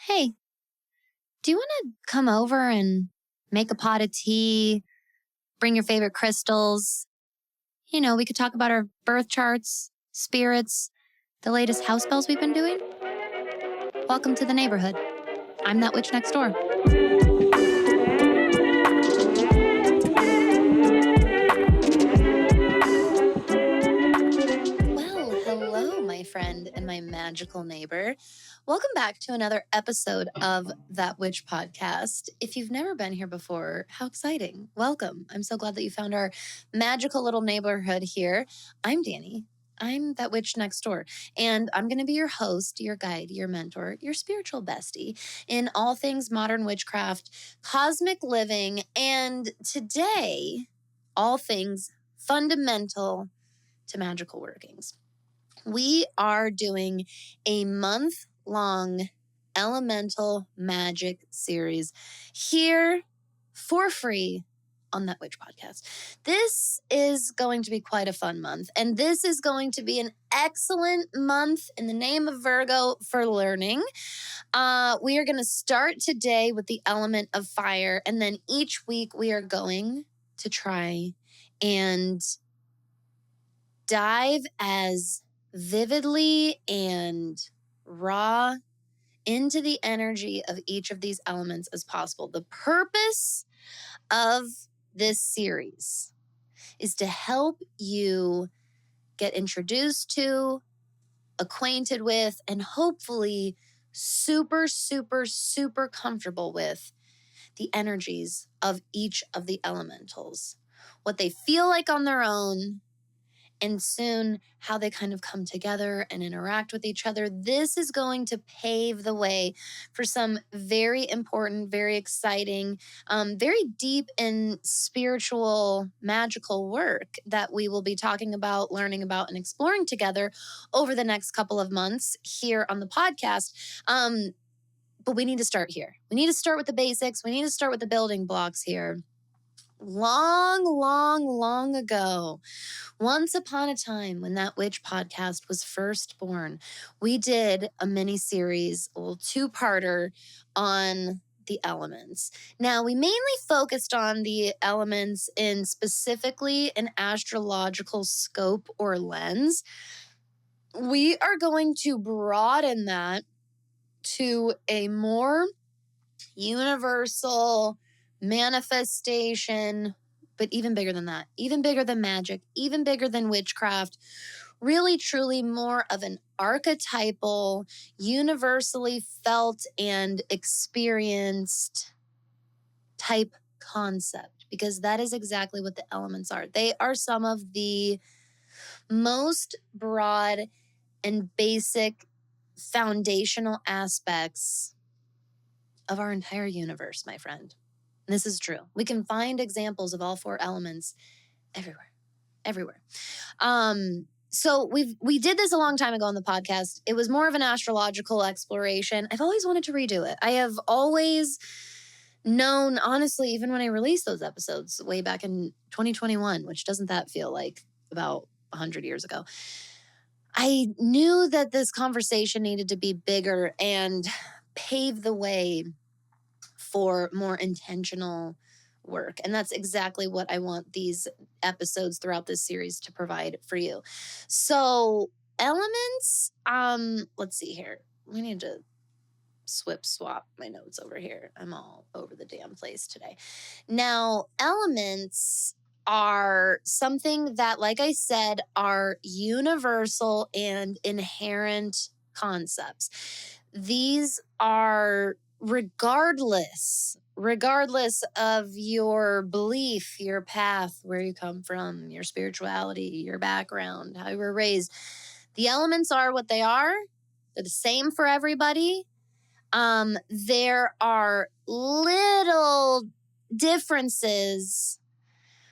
Hey, do you want to come over and make a pot of tea, bring your favorite crystals? We could talk about our birth charts, spirits, the latest house spells we've been doing. Welcome to the neighborhood. I'm that witch next door. Well, hello, my friend and my magical neighbor. Welcome back to another episode of That Witch Podcast. If you've never been here before, how exciting. Welcome. I'm so glad that you found our magical little neighborhood here. I'm Danny. I'm that witch next door, and I'm going to be your host, your guide, your mentor, your spiritual bestie in all things modern witchcraft, cosmic living, and today, all things fundamental to magical workings. We are doing a month-long elemental magic series here for free on That Witch Podcast. This is going to be quite a fun month, and this is going to be an excellent month in the name of Virgo for learning. We are going to start today with the element of fire, and then each week we are going to try and dive as vividly and raw into the energy of each of these elements as possible. The purpose of this series is to help you get introduced to, acquainted with, and hopefully super, super, super comfortable with the energies of each of the elementals, what they feel like on their own, and soon how they kind of come together and interact with each other. This is going to pave the way for some very important, very exciting, very deep and spiritual, magical work that we will be talking about, learning about, and exploring together over the next couple of months here on the podcast. But we need to start here. We need to start with the basics. We need to start with the building blocks here. Long ago, once upon a time when That Witch Podcast was first born, we did a mini series, a little two-parter on the elements. Now, we mainly focused on the elements in specifically an astrological scope or lens. We are going to broaden that to a more universal manifestation, but even bigger than that, even bigger than magic, even bigger than witchcraft, really truly more of an archetypal, universally felt and experienced type concept, because that is exactly what the elements are. They are some of the most broad and basic foundational aspects of our entire universe, my friend. And this is true. We can find examples of all four elements everywhere. So we did this a long time ago on the podcast. It was more of an astrological exploration. I've always wanted to redo it. I have always known, honestly, even when I released those episodes way back in 2021, which doesn't that feel like about 100 years ago, I knew that this conversation needed to be bigger and pave the way for more intentional work. And that's exactly what I want these episodes throughout this series to provide for you. So elements, let's see here. We need to swap my notes over here. I'm all over the damn place today. Now, elements are something that, like I said, are universal and inherent concepts. These are regardless of your belief, your path, where you come from, your spirituality, your background, how you were raised. The elements are what they are. They're the same for everybody. There are little differences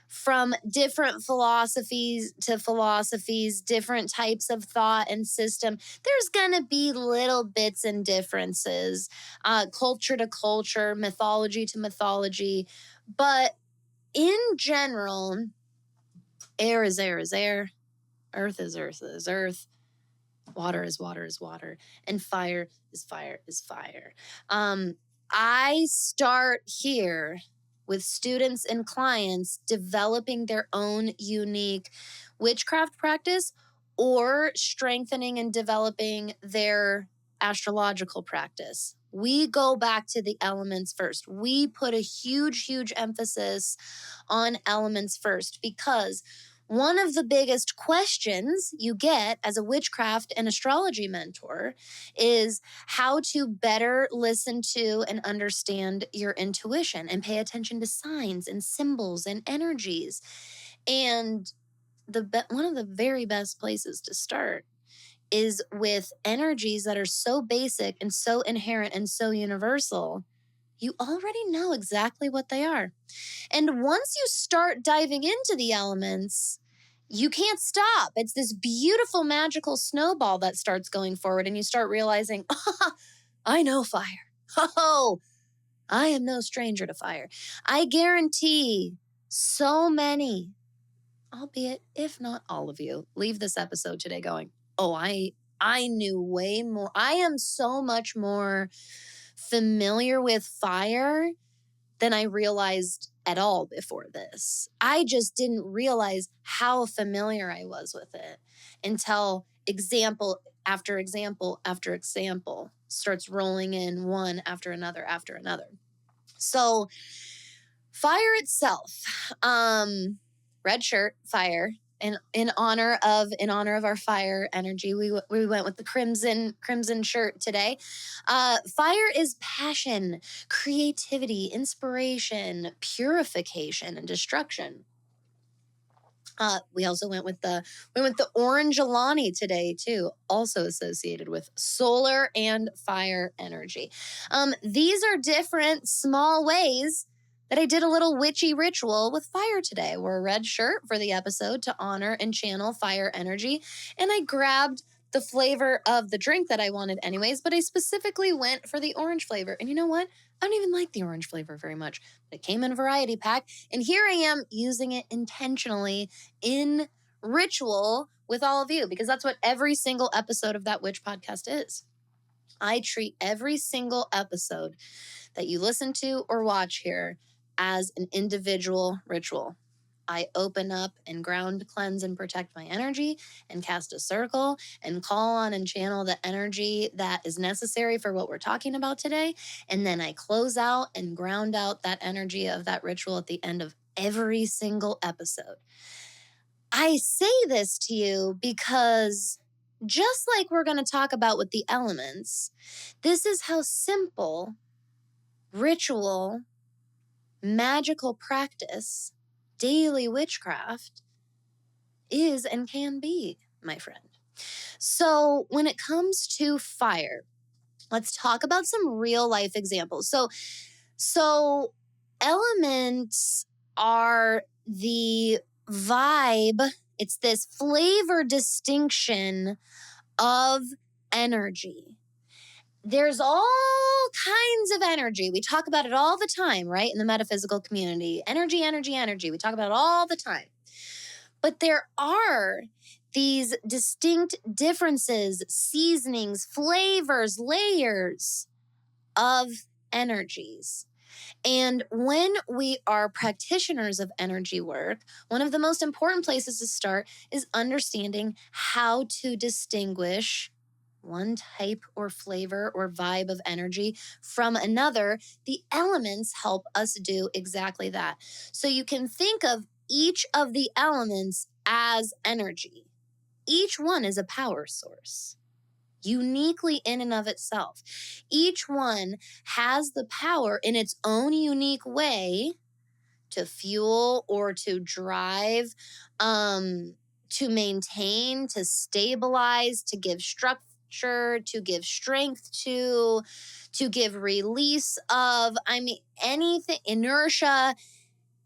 from different philosophies to philosophies, different types of thought and system. There's going to be little bits and differences, culture to culture, mythology to mythology. But in general, air is air is air, earth is earth is earth, Water is water is water, and fire is fire is fire. I start here with students and clients developing their own unique witchcraft practice or strengthening and developing their astrological practice. We go back to the elements first. We put a huge, huge emphasis on elements first because one of the biggest questions you get as a witchcraft and astrology mentor is how to better listen to and understand your intuition and pay attention to signs and symbols and energies. And one of the very best places to start is with energies that are so basic and so inherent and so universal. You already know exactly what they are. And once you start diving into the elements, you can't stop. It's this beautiful, magical snowball that starts going forward, and you start realizing, I know fire. Oh, I am no stranger to fire. I guarantee so many, albeit if not all of you, leave this episode today going, oh, I knew way more. I am so much more familiar with fire than I realized at all before this. I just didn't realize how familiar I was with it until example after example after example starts rolling in one after another after another. So fire itself, red shirt, fire. In honor of our fire energy, we went with the crimson shirt today. Fire is passion, creativity, inspiration, purification, and destruction. We also went with the orange Alani today too, also associated with solar and fire energy. These are different small ways that I did a little witchy ritual with fire today. I wore a red shirt for the episode to honor and channel fire energy, and I grabbed the flavor of the drink that I wanted anyways, but I specifically went for the orange flavor. And you know what? I don't even like the orange flavor very much. It came in a variety pack, and here I am using it intentionally in ritual with all of you, because that's what every single episode of That Witch podcast is. I treat every single episode that you listen to or watch here as an individual ritual. I open up and ground, cleanse, and protect my energy and cast a circle and call on and channel the energy that is necessary for what we're talking about today. And then I close out and ground out that energy of that ritual at the end of every single episode. I say this to you because just like we're going to talk about with the elements, this is how simple ritual, magical practice, daily witchcraft is and can be, my friend. So when it comes to fire, let's talk about some real life examples. So elements are the vibe. It's this flavor distinction of energy. There's all kinds of energy. We talk about it all the time, right? In the metaphysical community. Energy, energy, energy. We talk about it all the time. But there are these distinct differences, seasonings, flavors, layers of energies. And when we are practitioners of energy work, one of the most important places to start is understanding how to distinguish one type or flavor or vibe of energy from another. The elements help us do exactly that. So you can think of each of the elements as energy. Each one is a power source, uniquely in and of itself. Each one has the power in its own unique way to fuel or to drive, to maintain, to stabilize, to give structure, to give strength to give release of, anything, inertia.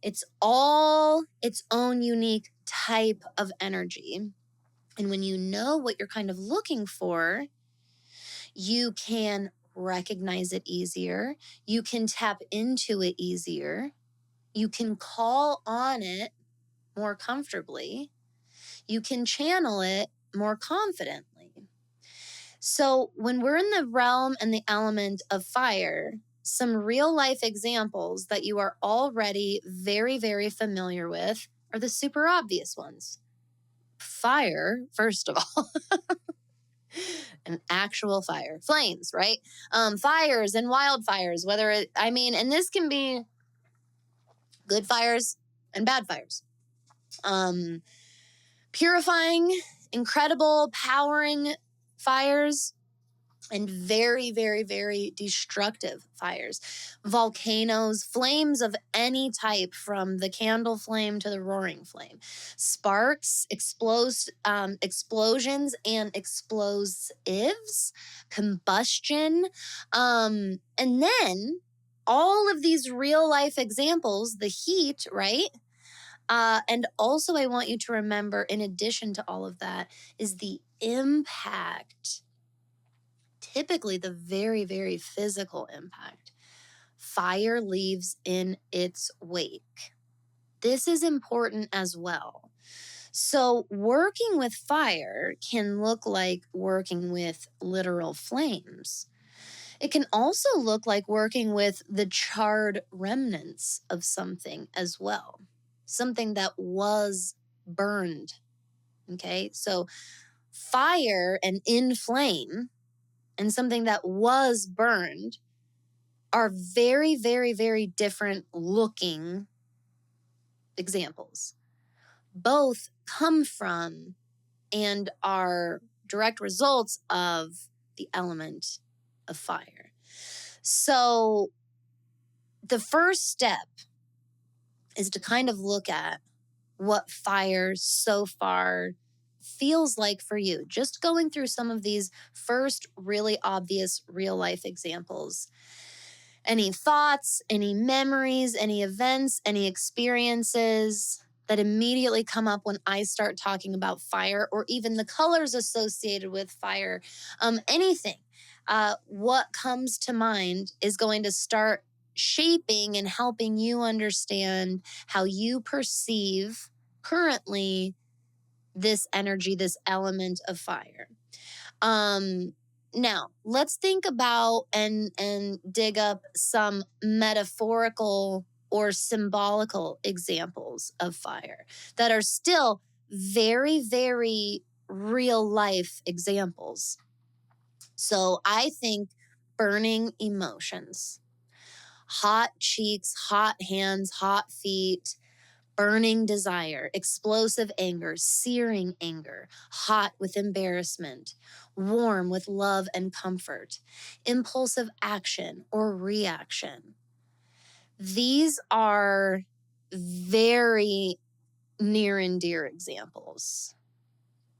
It's all its own unique type of energy. And when you know what you're kind of looking for, you can recognize it easier. You can tap into it easier. You can call on it more comfortably. You can channel it more confidently. So when we're in the realm and the element of fire, some real life examples that you are already very, very familiar with are the super obvious ones. Fire, first of all, an actual fire, flames, right? Fires and wildfires, and this can be good fires and bad fires. Purifying, incredible, powering fires, and very, very, very destructive fires. Volcanoes, flames of any type, from the candle flame to the roaring flame. Sparks, explosions and explosives, combustion. And then all of these real life examples, the heat, right? And also, I want you to remember, in addition to all of that, is the impact, typically the very, very physical impact fire leaves in its wake. This is important as well. So, working with fire can look like working with literal flames. It can also look like working with the charred remnants of something as well, something that was burned. Okay, so fire and in flame and something that was burned are very, very, very different looking examples. Both come from and are direct results of the element of fire. So the first step is to kind of look at what fire so far feels like for you. Just going through some of these first really obvious real life examples. Any thoughts, any memories, any events, any experiences that immediately come up when I start talking about fire, or even the colors associated with fire, anything. What comes to mind is going to start shaping and helping you understand how you perceive currently this energy, this element of fire. Now, let's think about and dig up some metaphorical or symbolical examples of fire that are still very, very real life examples. So I think burning emotions, hot cheeks, hot hands, hot feet, burning desire, explosive anger, searing anger, hot with embarrassment, warm with love and comfort, impulsive action or reaction. These are very near and dear examples.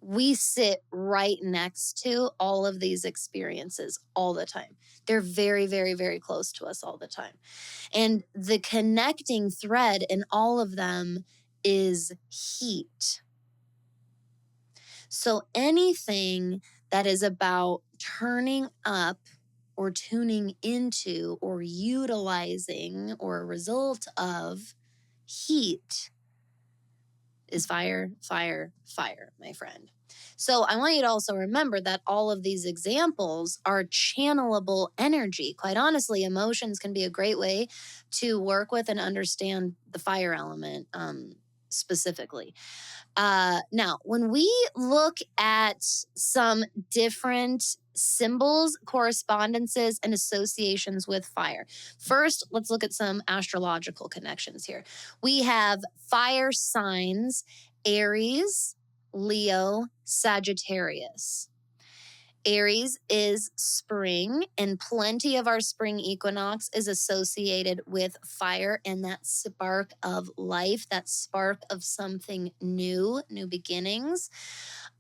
We sit right next to all of these experiences all the time. They're very, very, very close to us all the time. And the connecting thread in all of them is heat. So anything that is about turning up or tuning into or utilizing or a result of heat is fire, fire, fire, my friend. So I want you to also remember that all of these examples are channelable energy. Quite honestly, emotions can be a great way to work with and understand the fire element specifically. Now, when we look at some different symbols, correspondences, and associations with fire, first, let's look at some astrological connections here. We have fire signs: Aries, Leo, Sagittarius. Aries is spring, and plenty of our spring equinox is associated with fire and that spark of life, that spark of something new, new beginnings.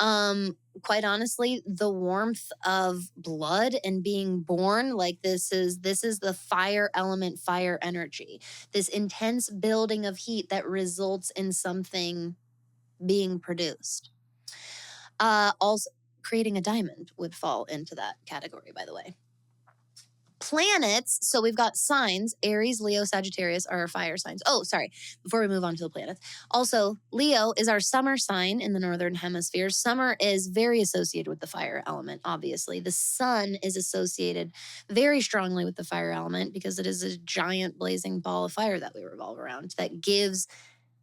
Quite honestly, the warmth of blood and being born, like this is the fire element, fire energy, this intense building of heat that results in something being produced. Also, creating a diamond would fall into that category, by the way. planets, so we've got signs, Aries, Leo, Sagittarius are our fire signs. Oh, sorry, before we move on to the planets. Also, Leo is our summer sign in the Northern Hemisphere. Summer is very associated with the fire element, obviously. The sun is associated very strongly with the fire element because it is a giant blazing ball of fire that we revolve around that gives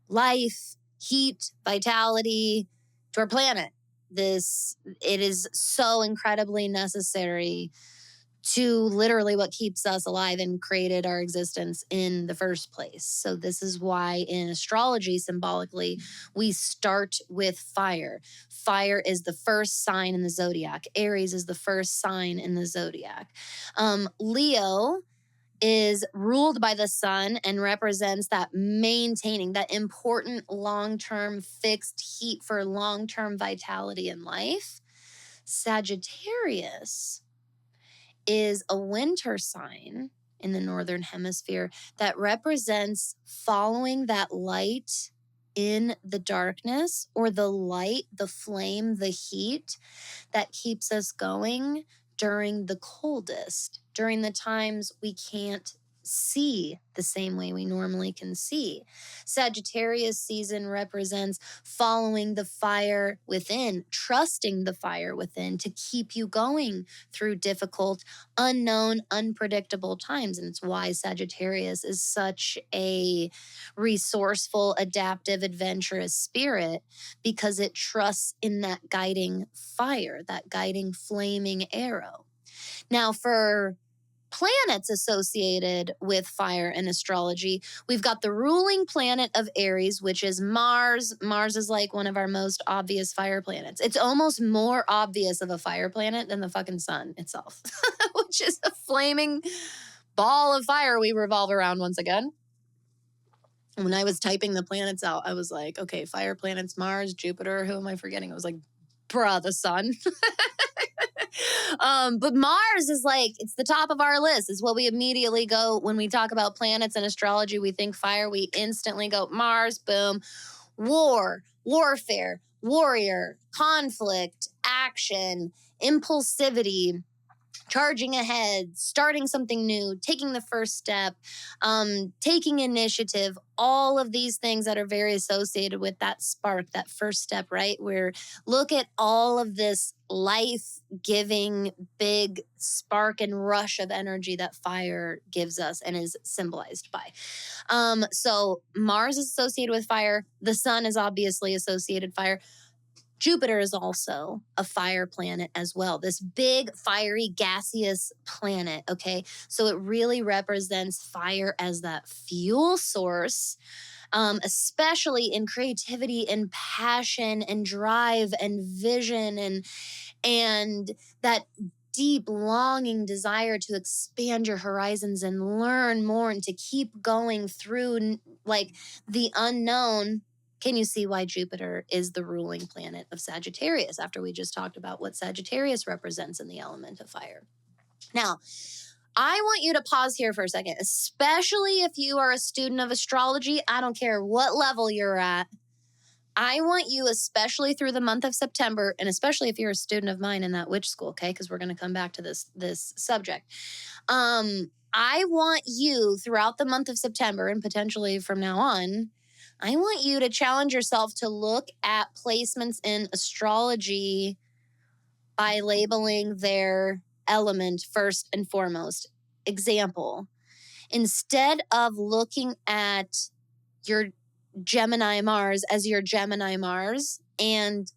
life, heat, vitality to our planet. It is so incredibly necessary to literally what keeps us alive and created our existence in the first place. So this is why in astrology, symbolically, we start with fire. Fire is the first sign in the zodiac. Aries is the first sign in the zodiac. Leo is ruled by the sun and represents that maintaining that important long-term fixed heat for long-term vitality in life. Sagittarius is a winter sign in the Northern Hemisphere that represents following that light in the darkness, or the light, the flame, the heat that keeps us going during the coldest, during the times we can't see the same way we normally can see. Sagittarius season represents following the fire within, trusting the fire within to keep you going through difficult, unknown, unpredictable times. And it's why Sagittarius is such a resourceful, adaptive, adventurous spirit, because it trusts in that guiding fire, that guiding flaming arrow. Now, for planets associated with fire in astrology, we've got the ruling planet of Aries, which is Mars. Mars is like one of our most obvious fire planets. It's almost more obvious of a fire planet than the fucking sun itself, which is a flaming ball of fire we revolve around once again. When I was typing the planets out, I was like, okay, fire planets, Mars, Jupiter, who am I forgetting? I was like, bruh, the sun. But Mars is like, it's the top of our list. It's what we immediately go when we talk about planets and astrology. We think fire, we instantly go Mars, boom, war, warfare, warrior, conflict, action, impulsivity, charging ahead, starting something new, taking the first step, taking initiative, all of these things that are very associated with that spark, that first step, right? Where look at all of this life-giving big spark and rush of energy that fire gives us and is symbolized by. So Mars is associated with fire. The sun is obviously associated with fire. Jupiter is also a fire planet as well. This big, fiery, gaseous planet, okay? So it really represents fire as that fuel source, especially in creativity and passion and drive and vision and that deep longing desire to expand your horizons and learn more and to keep going through like the unknown. Can you see why Jupiter is the ruling planet of Sagittarius after we just talked about what Sagittarius represents in the element of fire? Now, I want you to pause here for a second, especially if you are a student of astrology. I don't care what level you're at. I want you, especially through the month of September, and especially if you're a student of mine in that witch school, okay? Because we're going to come back to this subject. I want you throughout the month of September and potentially from now on, I want you to challenge yourself to look at placements in astrology by labeling their element first and foremost. Example, instead of looking at your Gemini Mars as your Gemini Mars, and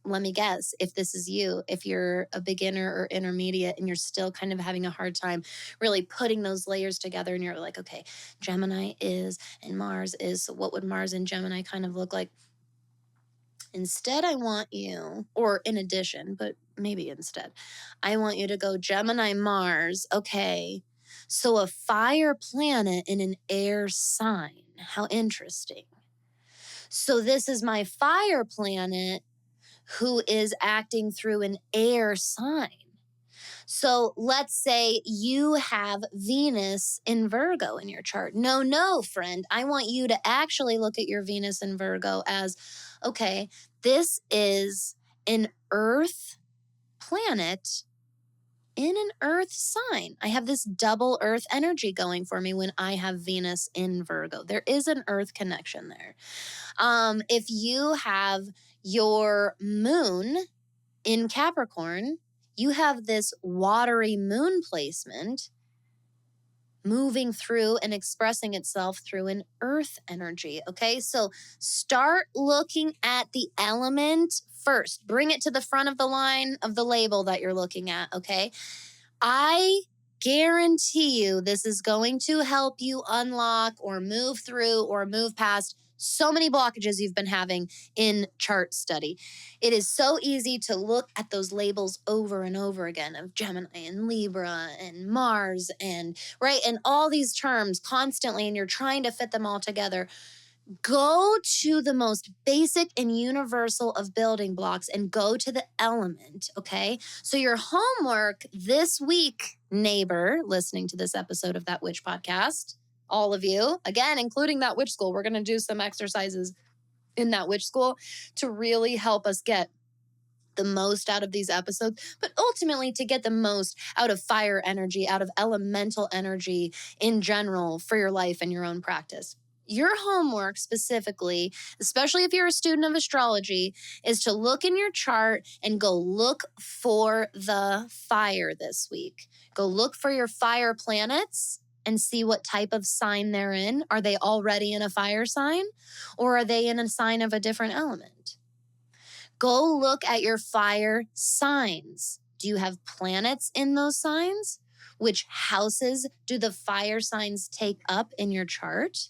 let me guess, if this is you, if you're a beginner or intermediate and you're still kind of having a hard time really putting those layers together and you're like, okay, Gemini is and Mars is, so what would Mars and Gemini kind of look like? Instead, I want you, or in addition, but maybe instead, I want you to go Gemini Mars. Okay, so a fire planet in an air sign. How interesting. So this is my fire planet who is acting through an air sign. So let's say you have Venus in Virgo in your chart. No, friend. I want you to actually look at your Venus in Virgo as, okay, this is an Earth planet in an earth sign. I have this double earth energy going for me when I have Venus in Virgo. There is an earth connection there. If you have your moon in Capricorn, you have this watery moon placement moving through and expressing itself through an earth energy. Okay, so start looking at the element first. Bring it to the front of the line of the label that you're looking at. Okay, I guarantee you this is going to help you unlock or move through or move past so many blockages you've been having in chart study. It is so easy to look at those labels over and over again of Gemini and Libra and Mars and right, and all these terms constantly, and you're trying to fit them all together. Go to the most basic and universal of building blocks and go to the element, okay? So your homework this week, neighbor, listening to this episode of That Witch Podcast, all of you, again, including That Witch School, we're going to do some exercises in That Witch School to really help us get the most out of these episodes, but ultimately to get the most out of fire energy, out of elemental energy in general for your life and your own practice. Your homework specifically, especially if you're a student of astrology, is to look in your chart and go look for the fire this week. Go look for your fire planets and see what type of sign they're in. Are they already in a fire sign, or are they in a sign of a different element? Go look at your fire signs. Do you have planets in those signs? Which houses do the fire signs take up in your chart?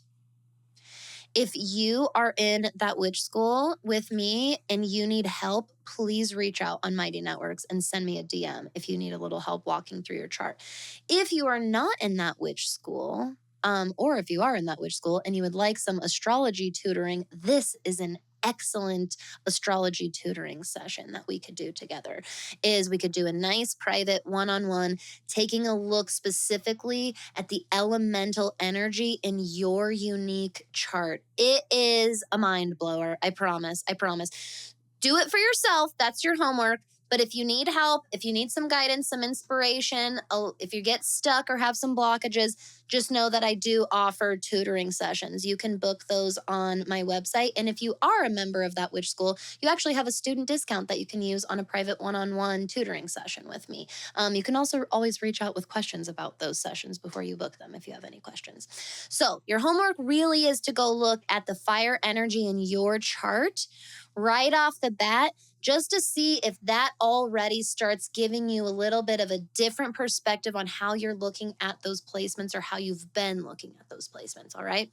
If you are in That Witch School with me and you need help, please reach out on Mighty Networks and send me a DM if you need a little help walking through your chart. If you are not in That Witch School, or if you are in That Witch School and you would like some astrology tutoring, this is an excellent astrology tutoring session that we could do together. Is we could do a nice private one-on-one, taking a look specifically at the elemental energy in your unique chart. It is a mind blower. I promise. I promise. Do it for yourself. That's your homework. But if you need help, if you need some guidance, some inspiration, if you get stuck or have some blockages, just know that I do offer tutoring sessions. You can book those on my website. And if you are a member of That Witch School, you actually have a student discount that you can use on a private one-on-one tutoring session with me. You can also always reach out with questions about those sessions before you book them if you have any questions. So your homework really is to go look at the fire energy in your chart right off the bat, just to see if that already starts giving you a little bit of a different perspective on how you're looking at those placements or how you've been looking at those placements, all right?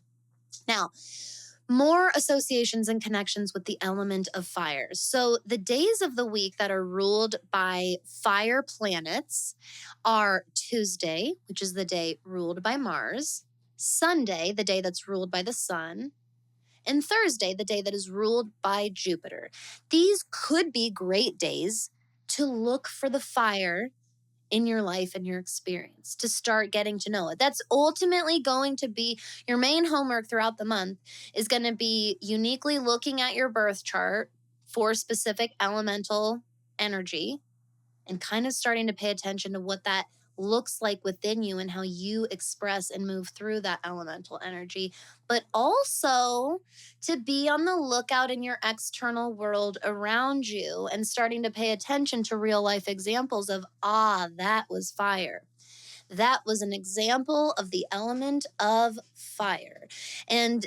Now, more associations and connections with the element of fire. So the days of the week that are ruled by fire planets are Tuesday, which is the day ruled by Mars, Sunday, the day that's ruled by the sun, and Thursday, the day that is ruled by Jupiter. These could be great days to look for the fire in your life and your experience, to start getting to know it. That's ultimately going to be your main homework throughout the month, is going to be uniquely looking at your birth chart for specific elemental energy and kind of starting to pay attention to what that looks like within you and how you express and move through that elemental energy, but also to be on the lookout in your external world around you and starting to pay attention to real life examples of, that was fire. That was an example of the element of fire. And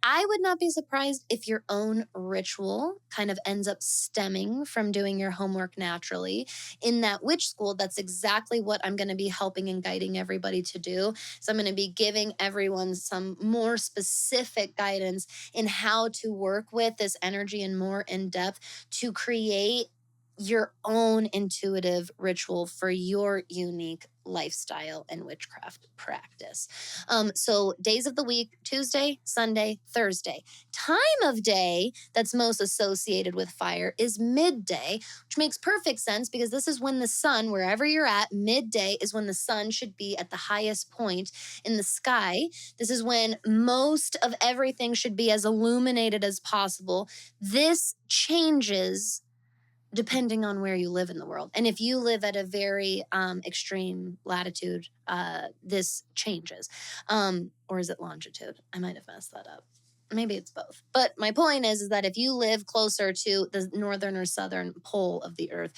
I would not be surprised if your own ritual kind of ends up stemming from doing your homework naturally. In That Witch School, that's exactly what I'm going to be helping and guiding everybody to do. So I'm going to be giving everyone some more specific guidance in how to work with this energy and more in depth to create your own intuitive ritual for your unique lifestyle and witchcraft practice. So days of the week, Tuesday, Sunday, Thursday. Time of day that's most associated with fire is midday, which makes perfect sense because this is when the sun, wherever you're at, midday is when the sun should be at the highest point in the sky. This is when most of everything should be as illuminated as possible. This changes depending on where you live in the world. And if you live at a very extreme latitude, this changes. Or is it longitude? I might have messed that up. Maybe it's both. But my point is that if you live closer to the northern or southern pole of the earth,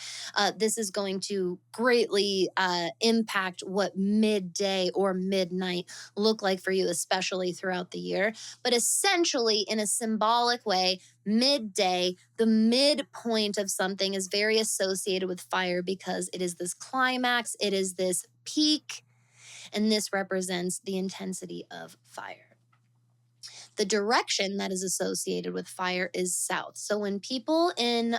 this is going to greatly impact what midday or midnight look like for you, especially throughout the year. But essentially, in a symbolic way, midday, the midpoint of something, is very associated with fire because it is this climax, it is this peak, and this represents the intensity of fire. The direction that is associated with fire is south. So when people in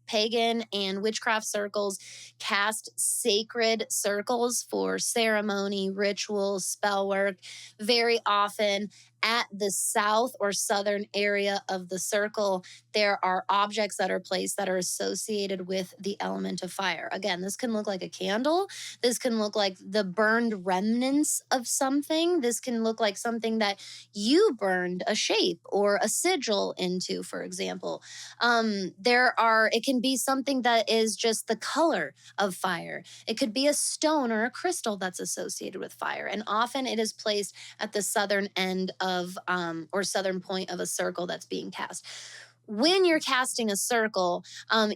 pagan and witchcraft circles cast sacred circles for ceremony, ritual, spell work, very often at the south or southern area of the circle, there are objects that are placed that are associated with the element of fire. Again, this can look like a candle. This can look like the burned remnants of something. This can look like something that you burned a shape or a sigil into, for example. It can be something that is just the color of fire. It could be a stone or a crystal that's associated with fire. And often it is placed at the southern end of, or southern point of a circle that's being cast. When you're casting a circle,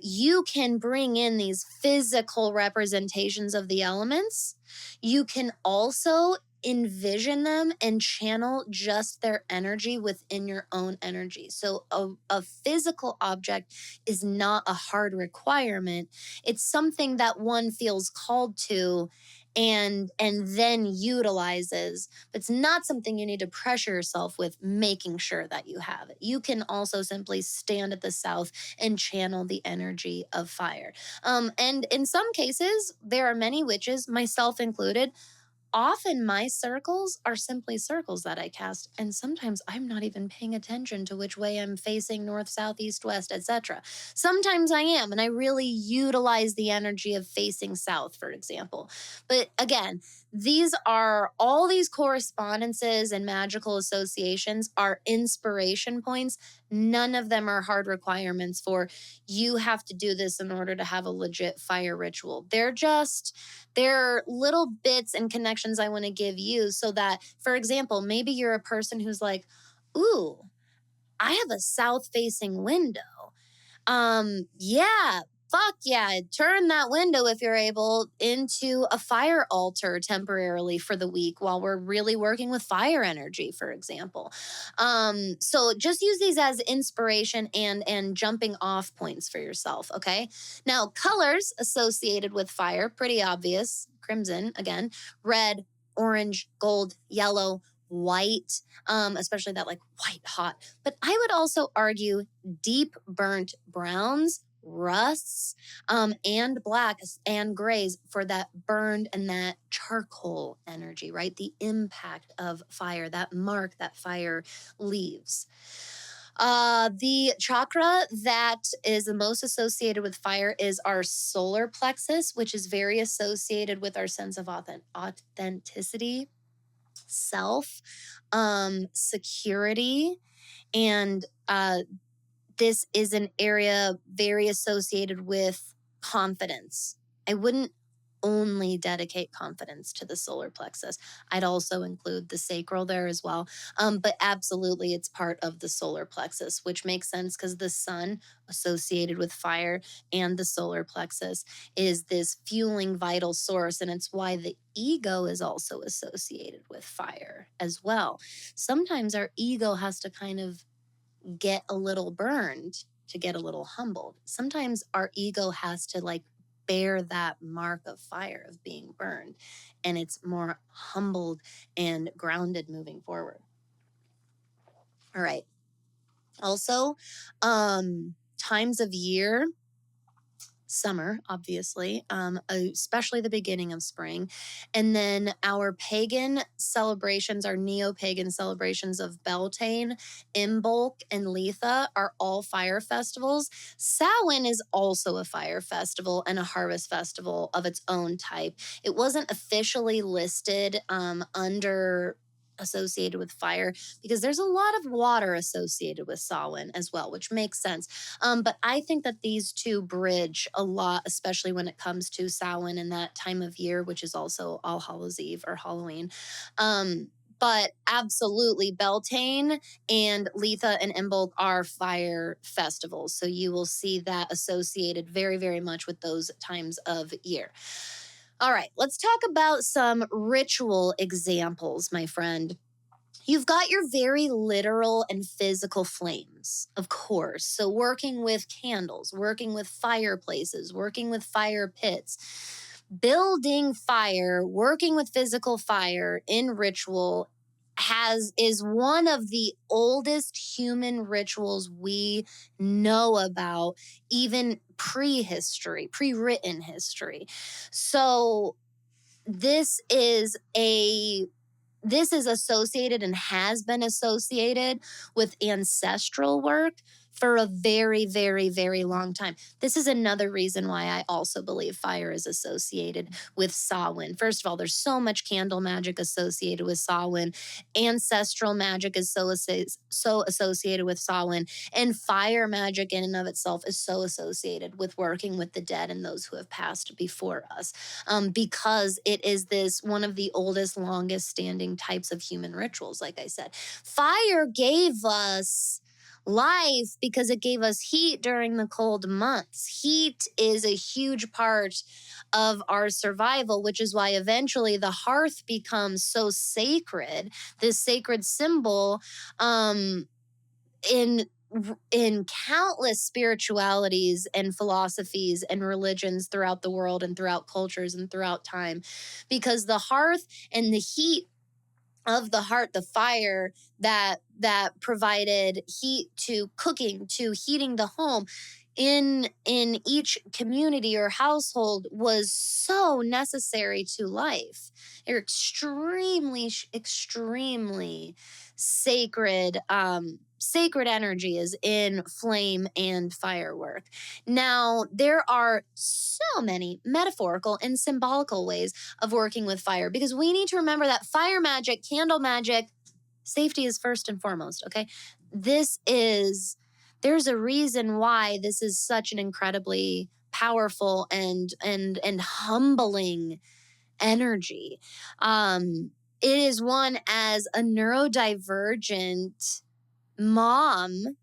you can bring in these physical representations of the elements. You can also envision them and channel just their energy within your own energy. So a physical object is not a hard requirement. It's something that one feels called to and then utilizes. But it's not something you need to pressure yourself with making sure that you have it. You can also simply stand at the south and channel the energy of fire. And in some cases, there are many witches, myself included. Often my circles are simply circles that I cast, and sometimes I'm not even paying attention to which way I'm facing, north, south, east, west, etc. Sometimes I am, and I really utilize the energy of facing south, for example. But again, all these correspondences and magical associations are inspiration points. None of them are hard requirements for you have to do this in order to have a legit fire ritual. They're little bits and connections I want to give you so that, for example, maybe you're a person who's like, ooh, I have a south facing window. Yeah, fuck yeah. Turn that window, if you're able, into a fire altar temporarily for the week while we're really working with fire energy, for example. So just use these as inspiration and jumping off points for yourself, okay? Now, colors associated with fire, pretty obvious. Crimson, again, red, orange, gold, yellow, white, especially that like white hot. But I would also argue deep burnt browns, rusts, and blacks and grays for that burned and that charcoal energy, right? The impact of fire, that mark that fire leaves. The chakra that is the most associated with fire is our solar plexus, which is very associated with our sense of authenticity, self, security, and this is an area very associated with confidence. I wouldn't only dedicate confidence to the solar plexus. I'd also include the sacral there as well. But absolutely, it's part of the solar plexus, which makes sense because the sun associated with fire and the solar plexus is this fueling vital source. And it's why the ego is also associated with fire as well. Sometimes our ego has to kind of get a little burned to get a little humbled. Sometimes our ego has to like bear that mark of fire of being burned, and it's more humbled and grounded moving forward. All right. Also, times of year, summer, obviously, especially the beginning of spring. And then our pagan celebrations, our neo-pagan celebrations of Beltane, Imbolc, and Letha are all fire festivals. Samhain is also a fire festival and a harvest festival of its own type. It wasn't officially listed under associated with fire because there's a lot of water associated with Samhain as well, which makes sense. But I think that these two bridge a lot, especially when it comes to Samhain and that time of year, which is also All Hallows Eve or Halloween. But absolutely, Beltane and Letha and Imbolc are fire festivals. So you will see that associated very, very much with those times of year. All right, let's talk about some ritual examples, my friend. You've got your very literal and physical flames, of course. So, working with candles, working with fireplaces, working with fire pits, building fire, working with physical fire in ritual is one of the oldest human rituals we know about, even prehistory, pre-written history. So this is associated and has been associated with ancestral work for a very, very, very long time. This is another reason why I also believe fire is associated with Samhain. First of all, there's so much candle magic associated with Samhain. Ancestral magic is so associated with Samhain. And fire magic in and of itself is so associated with working with the dead and those who have passed before us, because it is this one of the oldest, longest standing types of human rituals. Like I said, fire gave us life because it gave us heat during the cold months. Heat is a huge part of our survival, which is why eventually the hearth becomes so sacred, this sacred symbol, in countless spiritualities and philosophies and religions throughout the world and throughout cultures and throughout time, because the hearth and the heat of the heart, the fire that provided heat to cooking, to heating the home in each community or household, was so necessary to life. They're extremely sacred. Sacred energy is in flame and firework. Now, there are so many metaphorical and symbolical ways of working with fire, because we need to remember that fire magic, candle magic, safety is first and foremost, okay? There's a reason why this is such an incredibly powerful and humbling energy. It is one, as a neurodivergent mom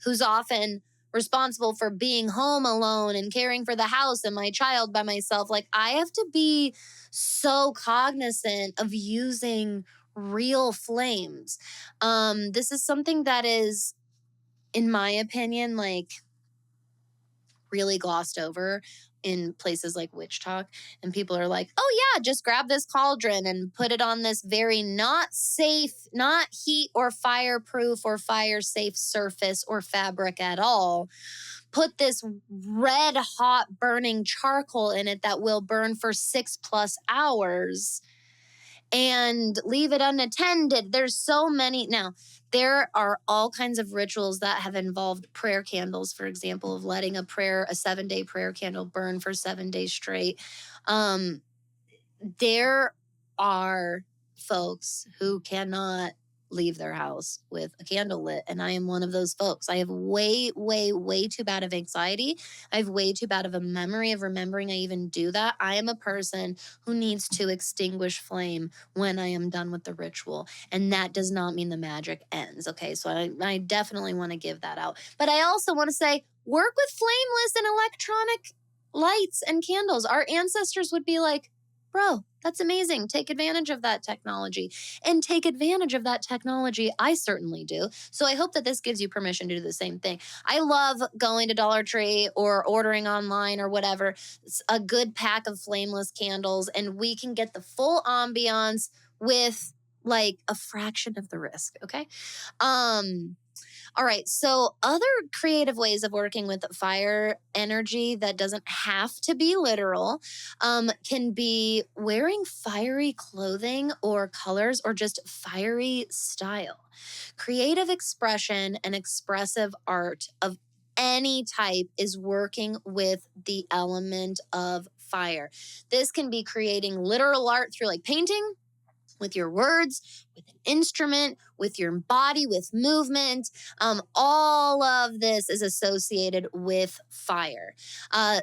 who's often responsible for being home alone and caring for the house and my child by myself. Like, I have to be so cognizant of using real flames. This is something that is, in my opinion, like, really glossed over in places like Witch Talk, and people are like, oh yeah, just grab this cauldron and put it on this very not safe, not heat or fireproof or fire safe surface or fabric at all. Put this red hot burning charcoal in it that will burn for 6+ hours and leave it unattended. There's so many. Now, there are all kinds of rituals that have involved prayer candles, for example, of letting a 7-day prayer candle burn for 7 days straight. There are folks who cannot leave their house with a candle lit, and I am one of those folks. I have way, way, way too bad of anxiety. I have way too bad of a memory of remembering I even do that. I am a person who needs to extinguish flame when I am done with the ritual, and that does not mean the magic ends, okay? So I definitely want to give that out. But I also want to say, work with flameless and electronic lights and candles. Our ancestors would be like, bro, that's amazing. Take advantage of that technology. And take advantage of that technology, I certainly do. So I hope that this gives you permission to do the same thing. I love going to Dollar Tree or ordering online or whatever. It's a good pack of flameless candles, and we can get the full ambiance with like a fraction of the risk, okay? All right, so other creative ways of working with fire energy that doesn't have to be literal can be wearing fiery clothing or colors, or just fiery style. Creative expression and expressive art of any type is working with the element of fire. This can be creating literal art through like painting, with your words, with an instrument, with your body, with movement. All of this is associated with fire.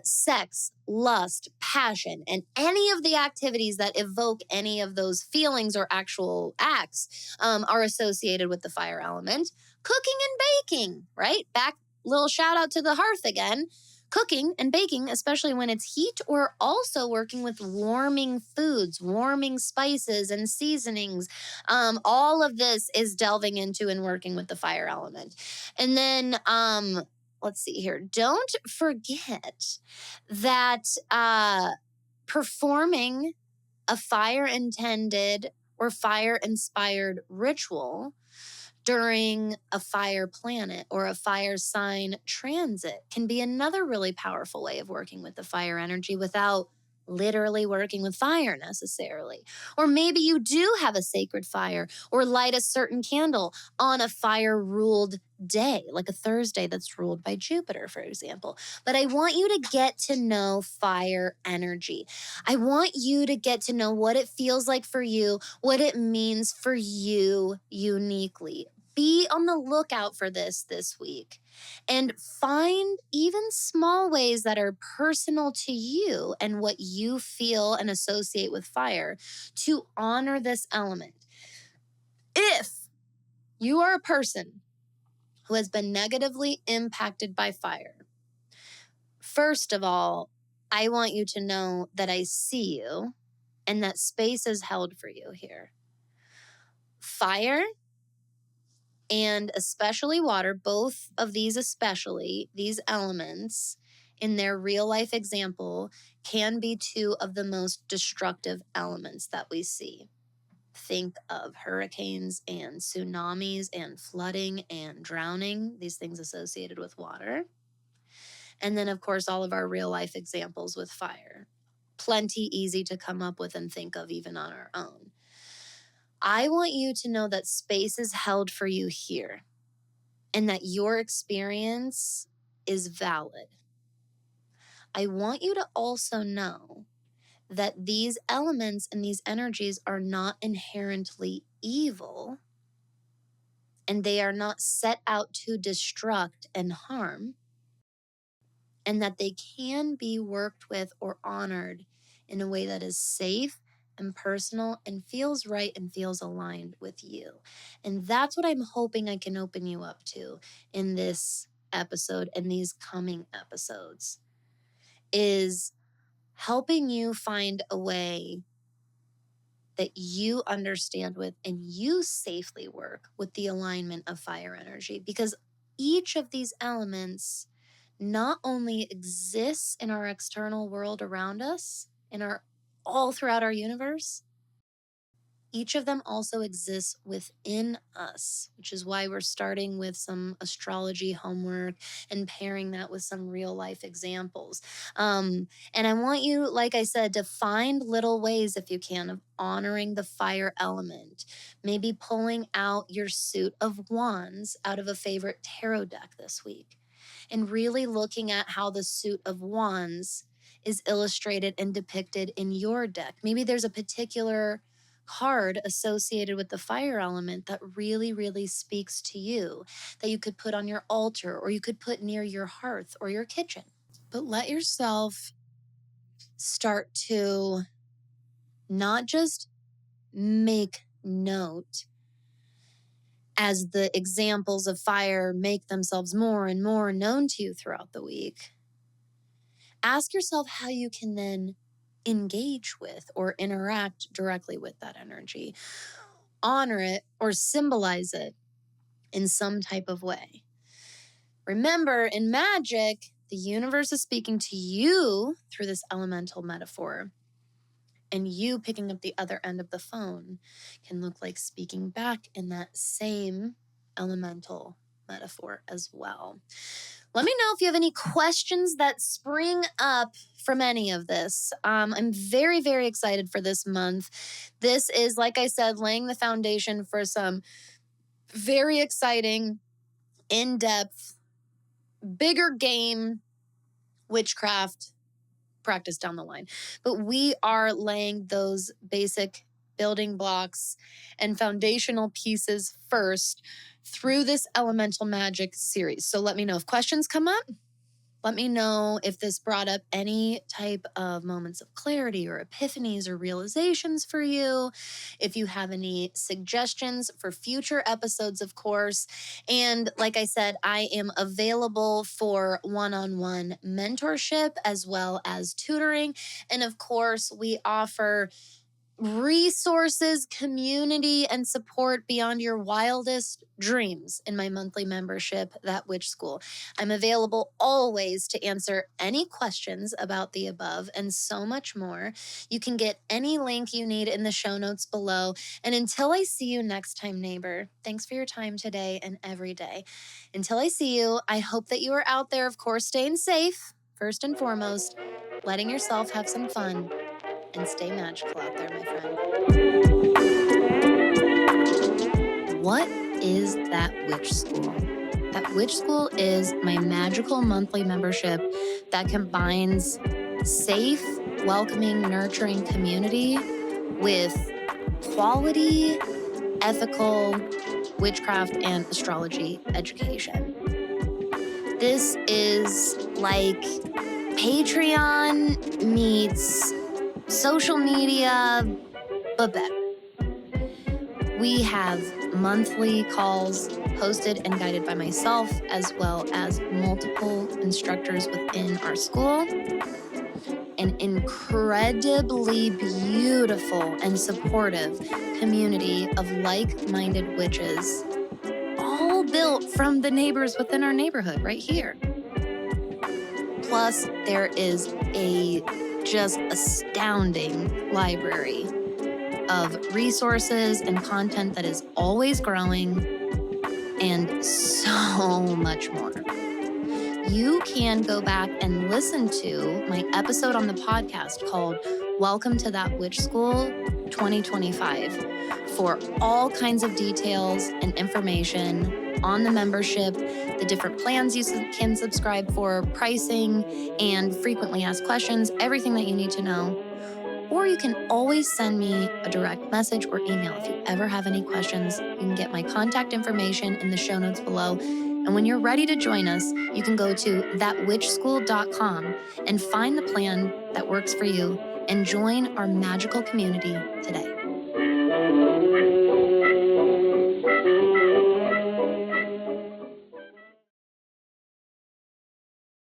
Sex, lust, passion, and any of the activities that evoke any of those feelings or actual acts are associated with the fire element. Cooking and baking, right? Back, little shout out to the hearth again. Cooking and baking, especially when it's heat, or also working with warming foods, warming spices and seasonings. All of this is delving into and working with the fire element. And then, let's see here. Don't forget that performing a fire intended or fire inspired ritual during a fire planet or a fire sign transit can be another really powerful way of working with the fire energy without literally working with fire necessarily. Or maybe you do have a sacred fire or light a certain candle on a fire ruled day, like a Thursday that's ruled by Jupiter, for example. But I want you to get to know fire energy. I want you to get to know what it feels like for you, what it means for you uniquely. Be on the lookout for this week and find even small ways that are personal to you and what you feel and associate with fire to honor this element. If you are a person who has been negatively impacted by fire, first of all, I want you to know that I see you and that space is held for you here. Fire and especially water, both of these especially, these elements in their real life example can be two of the most destructive elements that we see. Think of hurricanes and tsunamis and flooding and drowning, these things associated with water. And then, of course, all of our real life examples with fire. Plenty easy to come up with and think of even on our own. I want you to know that space is held for you here and that your experience is valid. I want you to also know that these elements and these energies are not inherently evil and they are not set out to destruct and harm, and that they can be worked with or honored in a way that is safe and personal and feels right and feels aligned with you. And that's what I'm hoping I can open you up to in this episode and these coming episodes, is helping you find a way that you understand with and you safely work with the alignment of fire energy, because each of these elements not only exists in our external world around us, in our all throughout our universe, each of them also exists within us, which is why we're starting with some astrology homework and pairing that with some real life examples. And I want you, like I said, to find little ways, if you can, of honoring the fire element. Maybe pulling out your suit of wands out of a favorite tarot deck this week and really looking at how the suit of wands is illustrated and depicted in your deck. Maybe there's a particular card associated with the fire element that really, really speaks to you, that you could put on your altar or you could put near your hearth or your kitchen. But let yourself start to not just make note as the examples of fire make themselves more and more known to you throughout the week. Ask yourself how you can then engage with or interact directly with that energy. Honor it or symbolize it in some type of way. Remember, in Magick, the universe is speaking to you through this elemental metaphor. And you picking up the other end of the phone can look like speaking back in that same elemental metaphor as well. Let me know if you have any questions that spring up from any of this. I'm very, very excited for this month. This is, like I said, laying the foundation for some very exciting, in-depth, bigger game witchcraft practice down the line. But we are laying those basic building blocks and foundational pieces first through this elemental magic series. So let me know if questions come up. Let me know if this brought up any type of moments of clarity or epiphanies or realizations for you. If you have any suggestions for future episodes, of course. And like I said, I am available for one-on-one mentorship as well as tutoring. And of course, we offer resources, community, and support beyond your wildest dreams in my monthly membership, That Witch School. I'm available always to answer any questions about the above and so much more. You can get any link you need in the show notes below. And until I see you next time, neighbor, thanks for your time today and every day. Until I see you, I hope that you are out there, of course, staying safe, first and foremost, letting yourself have some fun, and stay magical out there, my friend. What is That Witch School? That Witch School is my magical monthly membership that combines safe, welcoming, nurturing community with quality, ethical witchcraft and astrology education. This is like Patreon meets social media, but better. We have monthly calls hosted and guided by myself, as well as multiple instructors within our school. An incredibly beautiful and supportive community of like-minded witches, all built from the neighbors within our neighborhood right here. Plus, there is a just astounding library of resources and content that is always growing, and so much more. You can go back and listen to my episode on the podcast called Welcome to That Witch School 2025 for all kinds of details and information on the membership, the different plans you can subscribe for, pricing, and frequently asked questions, everything that you need to know. Or you can always send me a direct message or email if you ever have any questions. You can get my contact information in the show notes below. And when you're ready to join us, you can go to thatwitchschool.com and find the plan that works for you and join our magical community today.